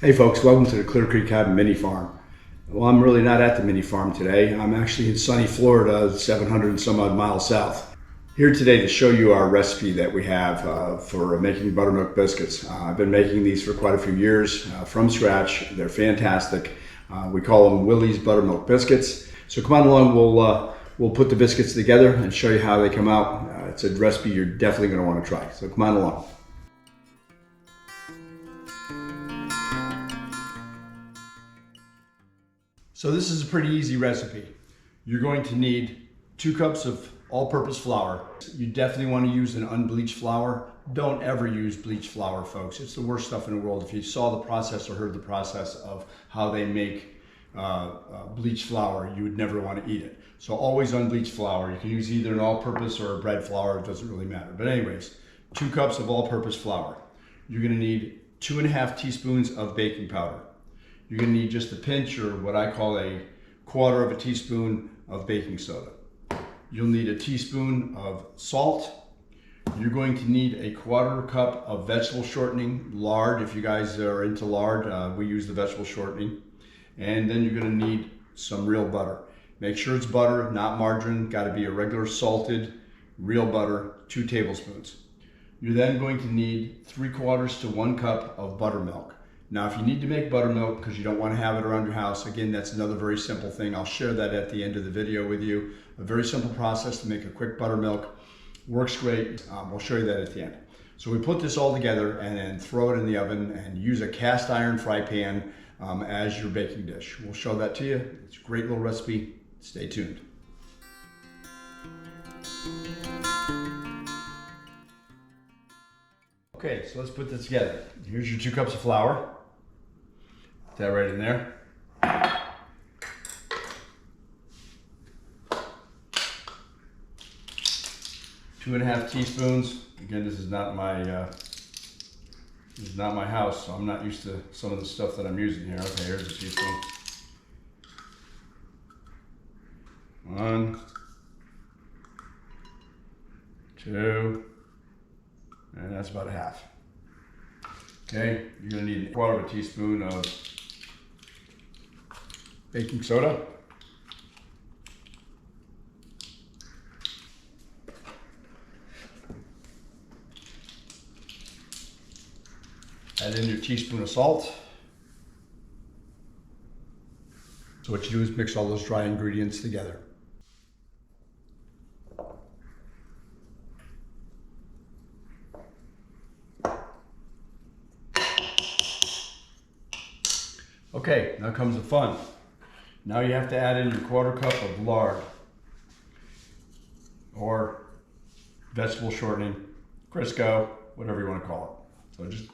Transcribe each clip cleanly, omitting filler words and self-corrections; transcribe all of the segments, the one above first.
Hey folks, welcome to the Clear Creek Cabin mini farm. Well, I'm really not at the mini farm today. I'm actually in sunny Florida, 700 and some odd miles south. Here today to show you our recipe that we have for making buttermilk biscuits. I've been making these for quite a few years from scratch. They're fantastic. We call them Willy's Buttermilk Biscuits. So come on along, we'll put the biscuits together and show you how they come out. It's a recipe you're definitely going to want to try. So come on along. So this is a pretty easy recipe. You're going to need 2 cups of all-purpose flour. You definitely want to use an unbleached flour. Don't ever use bleached flour, folks. It's the worst stuff in the world. If you saw the process or heard the process of how they make bleached flour, you would never want to eat it. So always unbleached flour. You can use either an all-purpose or a bread flour. It doesn't really matter. But anyways, 2 cups of all-purpose flour. You're going to need 2½ teaspoons of baking powder. You're going to need just a pinch, or what I call a 1/4 teaspoon of baking soda. You'll need a teaspoon of salt. You're going to need a 1/4 cup of vegetable shortening, lard. If you guys are into lard, we use the vegetable shortening. And then you're going to need some real butter. Make sure it's butter, not margarine. Got to be a regular salted, real butter, 2 tablespoons. You're then going to need 3/4 to 1 cup of buttermilk. Now, if you need to make buttermilk because you don't want to have it around your house, again, that's another very simple thing. I'll share that at the end of the video with you. A very simple process to make a quick buttermilk. Works great. We'll show you that at the end. So we put this all together and then throw it in the oven and use a cast iron fry pan as your baking dish. We'll show that to you. It's a great little recipe. Stay tuned. Okay, so let's put this together. Here's your 2 cups of flour. Put that right in there. 2½ teaspoons. Again, this is not my house, so I'm not used to some of the stuff that I'm using here. Okay, here's a teaspoon. 1, 2, and that's about 1/2. Okay, you're going to need 1/4 teaspoon of baking soda. Add in your teaspoon of salt. So what you do is mix all those dry ingredients together. Okay, now comes the fun. Now you have to add in your 1/4 cup of lard or vegetable shortening, Crisco, whatever you want to call it. So just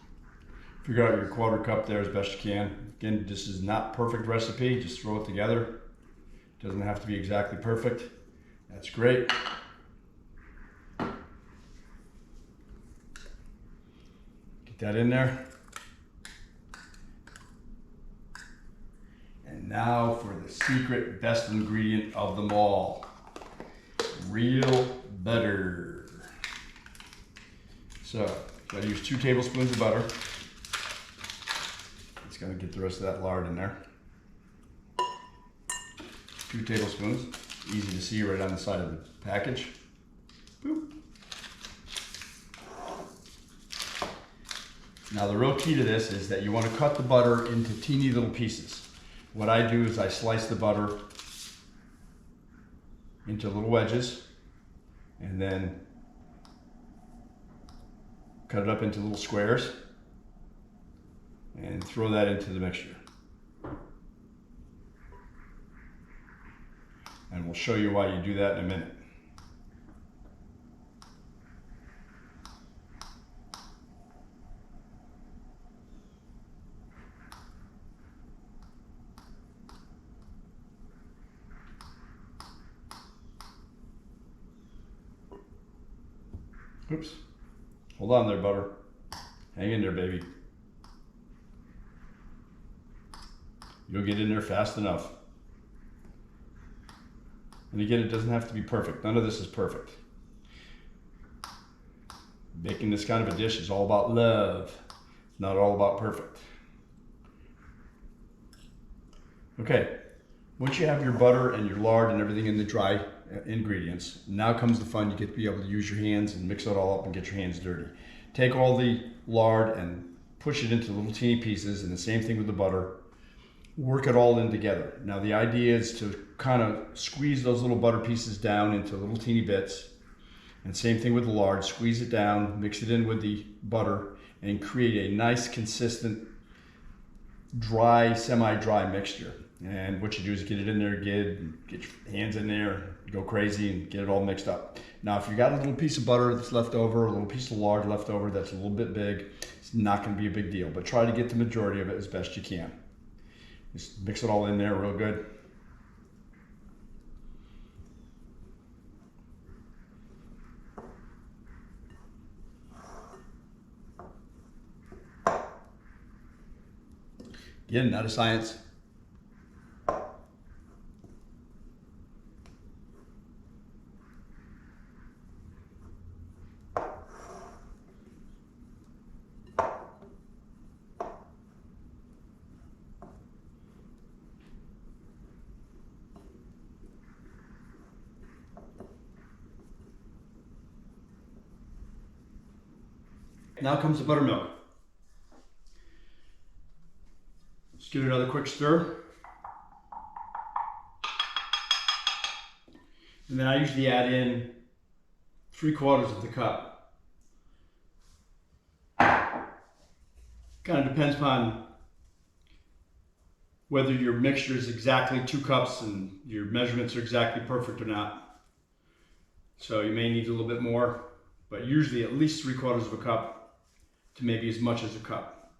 figure out your 1/4 cup there as best you can. Again, this is not perfect recipe, just throw it together. It doesn't have to be exactly perfect. That's great. Get that in there. And now for the secret best ingredient of them all, real butter. So, I use 2 tablespoons of butter. It's going to get the rest of that lard in there. 2 tablespoons, easy to see right on the side of the package. Boop. Now the real key to this is that you want to cut the butter into teeny little pieces. What I do is I slice the butter into little wedges and then cut it up into little squares and throw that into the mixture. And we'll show you why you do that in a minute. Oops. Hold on there, butter. Hang in there, baby. You'll get in there fast enough. And again, it doesn't have to be perfect. None of this is perfect. Making this kind of a dish is all about love. It's not all about perfect. Okay, once you have your butter and your lard and everything in the dry ingredients, now comes the fun. You get to be able to use your hands and mix it all up and get your hands dirty. Take all the lard and push it into little teeny pieces, and the same thing with the butter. Work it all in together. Now the idea is to kind of squeeze those little butter pieces down into little teeny bits, and same thing with the lard. Squeeze it down, mix it in with the butter, and create a nice consistent dry, semi-dry mixture. And what you do is get it in there, get your hands in there, go crazy and get it all mixed up. Now if you got a little piece of butter that's left over, a little piece of lard left over that's a little bit big, it's not going to be a big deal, but try to get the majority of it as best you can. Just mix it all in there real good. Again, not a science. Now comes the buttermilk. Just give it another quick stir. And then I usually add in 3/4 of the cup. Kind of depends upon whether your mixture is exactly 2 cups and your measurements are exactly perfect or not. So you may need a little bit more, but usually at least 3/4 of a cup to maybe as much as a cup.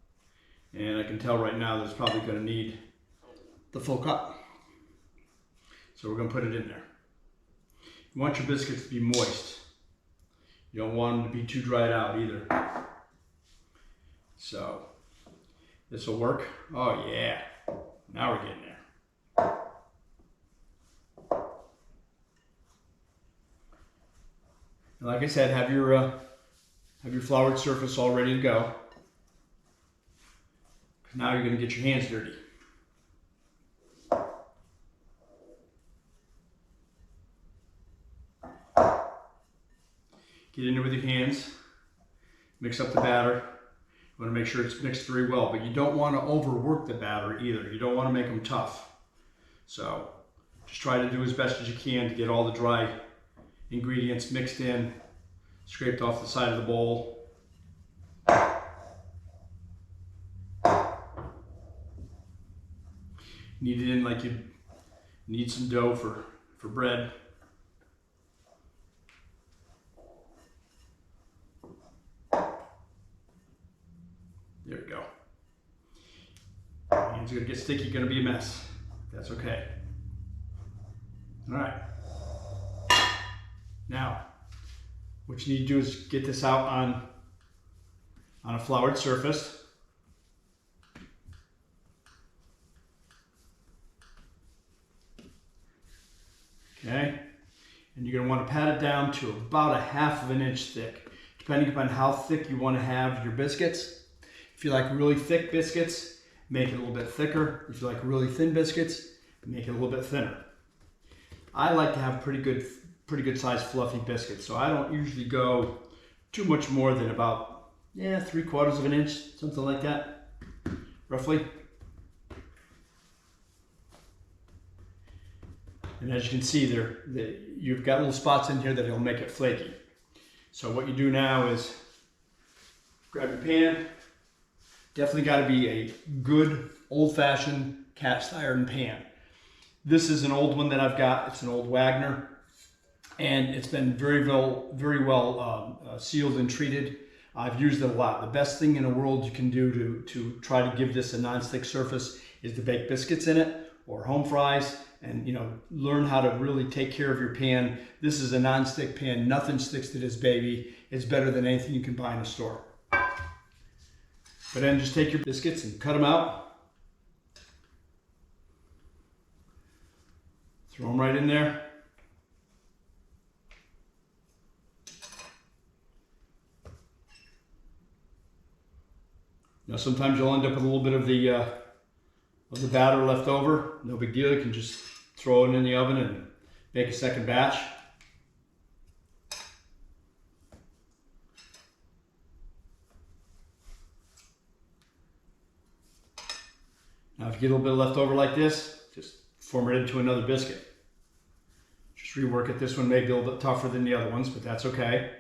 And I can tell right now that it's probably going to need the full cup. So we're going to put it in there. You want your biscuits to be moist. You don't want them to be too dried out either. So this will work. Oh yeah, now we're getting there. And like I said, have your floured surface all ready to go. Because now you're going to get your hands dirty. Get in there with your hands. Mix up the batter. You want to make sure it's mixed very well, but you don't want to overwork the batter either. You don't want to make them tough. So just try to do as best as you can to get all the dry ingredients mixed in, scraped off the side of the bowl. Knead it in like you need some dough for bread. There we go. Hands are gonna get sticky, gonna be a mess. That's okay. All right. Now, what you need to do is get this out on a floured surface. Okay, and you're going to want to pat it down to about 1/2 inch thick, depending upon how thick you want to have your biscuits. If you like really thick biscuits, make it a little bit thicker. If you like really thin biscuits, make it a little bit thinner. I like to have pretty good sized fluffy biscuits, so I don't usually go too much more than about 3/4 inch, something like that, roughly. And as you can see there, you've got little spots in here that will make it flaky. So what you do now is grab your pan. Definitely got to be a good old-fashioned cast iron pan. This is an old one that I've got. It's an old Wagner, and it's been very well sealed and treated. I've used it a lot. The best thing in the world you can do to try to give this a non-stick surface is to bake biscuits in it or home fries, and learn how to really take care of your pan. This is a non-stick pan. Nothing sticks to this baby. It's better than anything you can buy in a store. But then just take your biscuits and cut them out. Throw them right in there. Now sometimes you'll end up with a little bit of the of the batter left over. No big deal, you can just throw it in the oven and make a second batch. Now if you get a little bit left over like this, just form it into another biscuit. Just rework it. This one may be a little bit tougher than the other ones, but that's okay.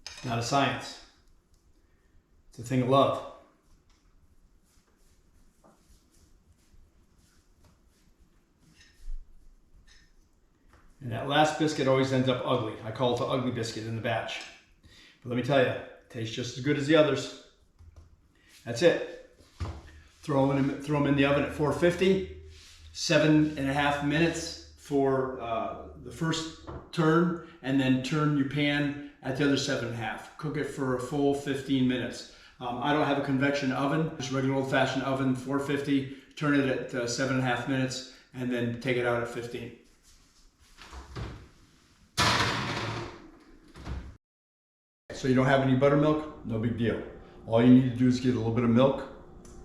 It's not a science. It's a thing of love. And that last biscuit always ends up ugly. I call it the ugly biscuit in the batch. But let me tell you, it tastes just as good as the others. That's it. Throw them in the oven at 450, 7.5 minutes for the first turn, and then turn your pan at the other 7.5. Cook it for a full 15 minutes. I don't have a convection oven, just a regular old-fashioned oven, 450. Turn it at 7.5 minutes, and then take it out at 15. So you don't have any buttermilk? No big deal. All you need to do is get a little bit of milk,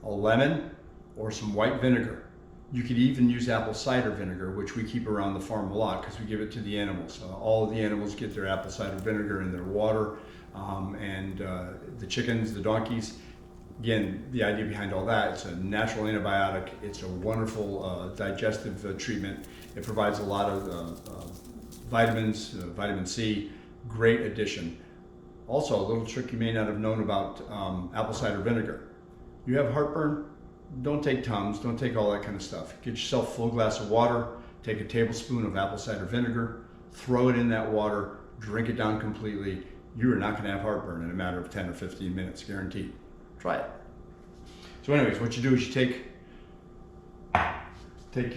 a lemon, or some white vinegar. You could even use apple cider vinegar, which we keep around the farm a lot because we give it to the animals. All of the animals get their apple cider vinegar in their water, and the chickens, the donkeys. Again, the idea behind all that, it's a natural antibiotic. It's a wonderful digestive treatment. It provides a lot of vitamins, vitamin C, great addition. Also, a little trick you may not have known about apple cider vinegar. You have heartburn? Don't take Tums, don't take all that kind of stuff. Get yourself a full glass of water, take a tablespoon of apple cider vinegar, throw it in that water, drink it down completely. You are not going to have heartburn in a matter of 10 or 15 minutes, guaranteed. Try it. So anyways, what you do is you take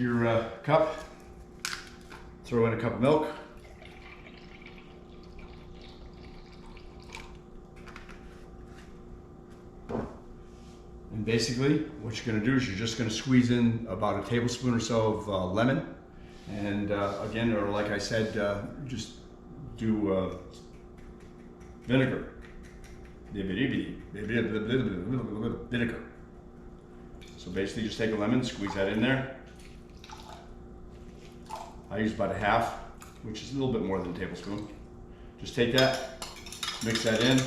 your cup, throw in a cup of milk, and basically what you're going to do is you're just going to squeeze in about a tablespoon or so of lemon, and again, or like I said, just do vinegar. Vinegar. So basically just take a lemon, squeeze that in there. I use about a half, which is a little bit more than a tablespoon. Just take that, mix that in,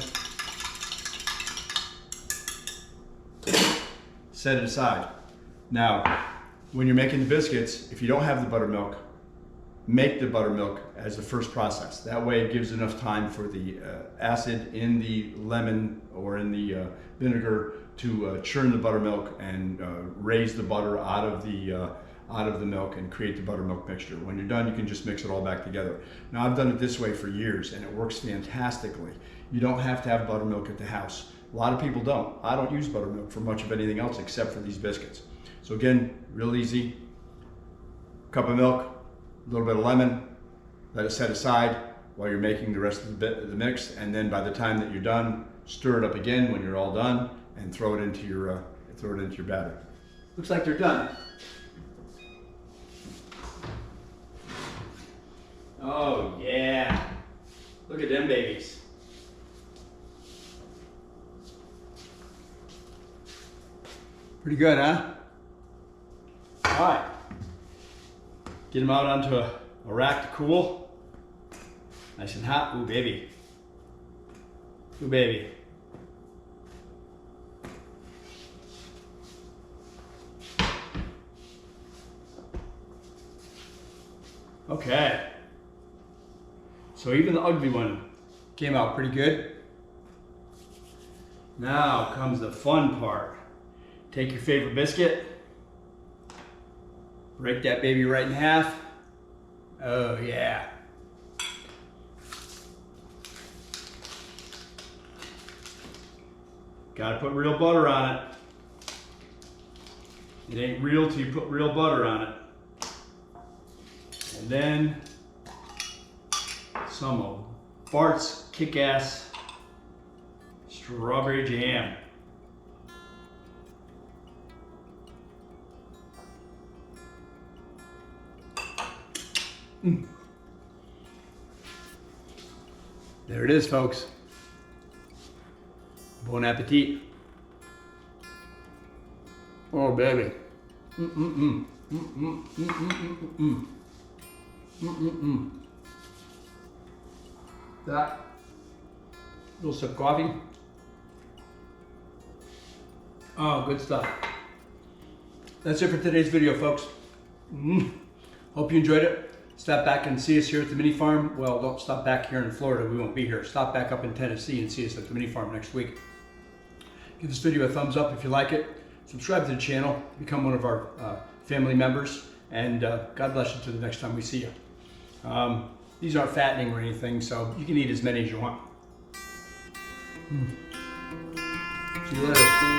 set it aside. Now, when you're making the biscuits, if you don't have the buttermilk, make the buttermilk as the first process. That way it gives enough time for the acid in the lemon or in the vinegar to churn the buttermilk and raise the butter out of the milk and create the buttermilk mixture. When you're done, you can just mix it all back together. Now, I've done it this way for years and it works fantastically. You don't have to have buttermilk at the house. A lot of people don't. I don't use buttermilk for much of anything else except for these biscuits. So again, real easy. Cup of milk, a little bit of lemon, let it set aside while you're making the rest of the mix, and then by the time that you're done, stir it up again when you're all done and throw it into your batter. Looks like they're done. Oh yeah, look at them babies. Pretty good, huh? All right. Get them out onto a rack to cool. Nice and hot. Ooh, baby. Ooh, baby. Okay. So even the ugly one came out pretty good. Now comes the fun part. Take your favorite biscuit. Break that baby right in half. Oh yeah. Gotta put real butter on it. It ain't real till you put real butter on it. And then some of Bart's kick-ass strawberry jam. There it is, folks. Bon appetit. Oh, baby. Mm-mm-mm. Mm-mm-mm. Mm-mm-mm. That little sip of coffee. Oh, good stuff. That's it for today's video, folks. Hope you enjoyed it. Stop back and see us here at the mini farm. Well, don't stop back here in Florida. We won't be here. Stop back up in Tennessee and see us at the mini farm next week. Give this video a thumbs up if you like it. Subscribe to the channel. Become one of our family members. And God bless you till the next time we see you. These aren't fattening or anything, so you can eat as many as you want. See you later.